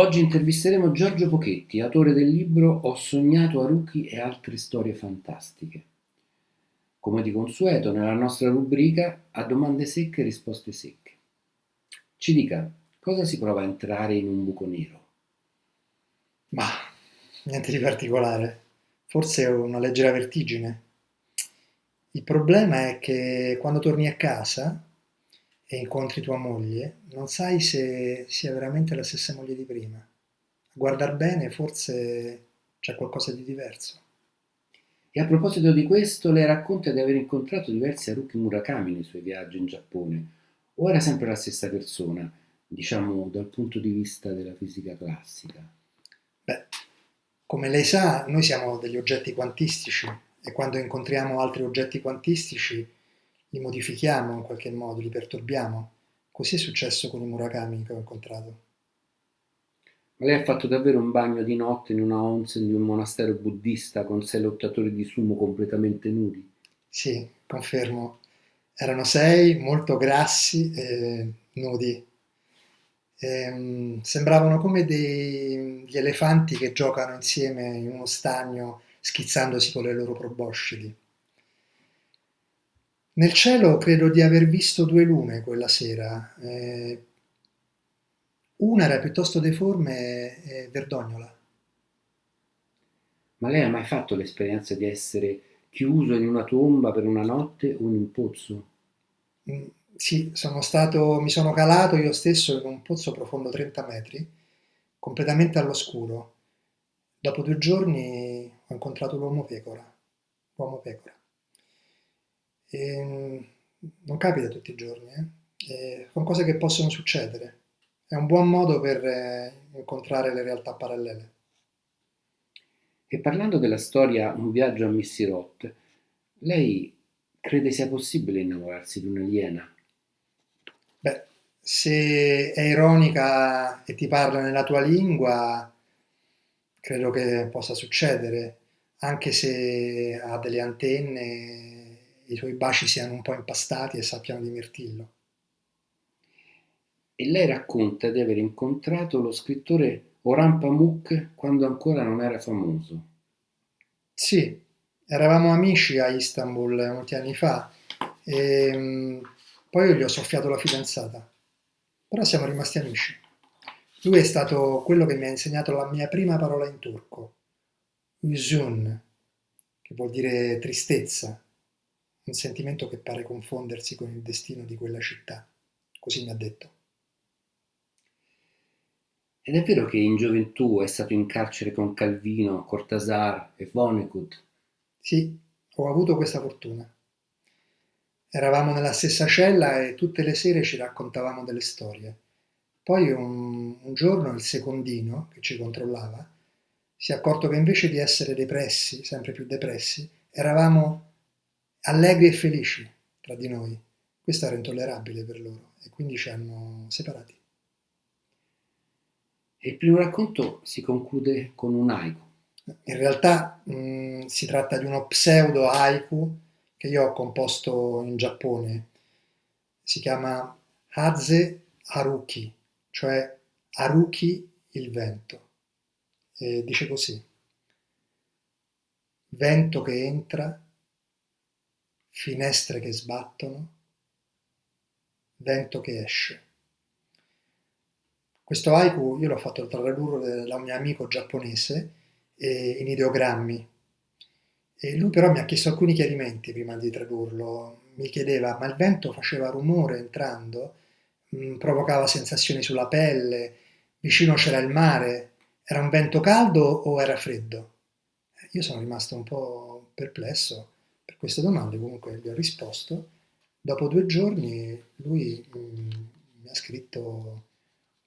Oggi intervisteremo Giorgio Pochetti, autore del libro Ho sognato Haruki e altre storie fantastiche. Come di consueto, nella nostra rubrica a domande secche e risposte secche. Ci dica, cosa si prova a entrare in un buco nero? Ma niente di particolare, forse una leggera vertigine. Il problema è che quando torni a casa e incontri tua moglie, non sai se sia veramente la stessa moglie di prima. A guardar bene, forse c'è qualcosa di diverso. E a proposito di questo, lei racconta di aver incontrato diversi Haruki Murakami nei suoi viaggi in Giappone, o era sempre la stessa persona, diciamo dal punto di vista della fisica classica? Beh, come lei sa, noi siamo degli oggetti quantistici e quando incontriamo altri oggetti quantistici li modifichiamo in qualche modo, li perturbiamo. Così è successo con i Murakami che ho incontrato. Ma lei ha fatto davvero un bagno di notte in una onsen di un monastero buddista con 6 lottatori di sumo completamente nudi? Sì, confermo. Erano sei, molto grassi e nudi. Sembravano come degli elefanti che giocano insieme in uno stagno schizzandosi con le loro proboscidi. Nel cielo credo di aver visto due lune quella sera. Una era piuttosto deforme e verdognola. Ma lei ha mai fatto l'esperienza di essere chiuso in una tomba per una notte o in un pozzo? Sì, mi sono calato io stesso in un pozzo profondo 30 metri, completamente all'oscuro. Dopo 2 giorni ho incontrato l'uomo pecora. E non capita tutti i giorni, eh? Sono cose che possono succedere. È un buon modo per incontrare le realtà parallele. E parlando della storia Un viaggio a Missirot, lei crede sia possibile innamorarsi di un'aliena? Beh, se è ironica e ti parla nella tua lingua, credo che possa succedere, anche se ha delle antenne, i suoi baci siano un po' impastati e sappiano di mirtillo. E lei racconta di aver incontrato lo scrittore Orhan Pamuk quando ancora non era famoso. Sì, eravamo amici a Istanbul molti anni fa e poi io gli ho soffiato la fidanzata, però siamo rimasti amici. Lui è stato quello che mi ha insegnato la mia prima parola in turco, hüzün, che vuol dire tristezza, un sentimento che pare confondersi con il destino di quella città. Così mi ha detto. Ed è vero che in gioventù è stato in carcere con Calvino, Cortázar e Vonnegut. Sì, ho avuto questa fortuna. Eravamo nella stessa cella e tutte le sere ci raccontavamo delle storie. Poi un giorno il secondino, che ci controllava, si è accorto che invece di essere depressi, sempre più depressi, eravamo allegri e felici tra di noi. Questo era intollerabile per loro e quindi ci hanno separati. E il primo racconto si conclude con un haiku. In realtà si tratta di uno pseudo haiku che io ho composto in Giappone. Si chiama Haze Haruki, cioè Haruki il vento. E dice così: vento che entra, finestre che sbattono, vento che esce. Questo haiku io l'ho fatto tradurre da un mio amico giapponese in ideogrammi. E lui però mi ha chiesto alcuni chiarimenti prima di tradurlo. Mi chiedeva, ma il vento faceva rumore entrando? Provocava sensazioni sulla pelle? Vicino c'era il mare? Era un vento caldo o era freddo? Io sono rimasto un po' perplesso per queste domande, comunque gli ho risposto. Dopo 2 giorni lui mi ha scritto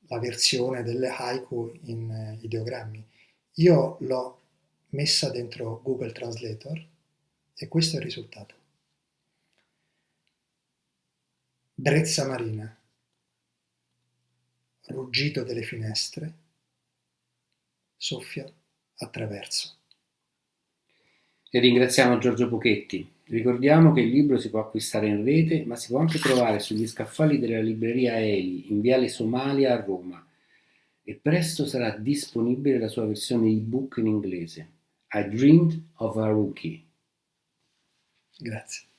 la versione delle haiku in ideogrammi. Io l'ho messa dentro Google Translator e questo è il risultato. Brezza marina, ruggito delle finestre, soffia attraverso. E ringraziamo Giorgio Pochetti. Ricordiamo che il libro si può acquistare in rete, ma si può anche trovare sugli scaffali della libreria Eli in Viale Somalia a Roma. e presto sarà disponibile la sua versione ebook in inglese. I Dreamed of Haruki. Grazie.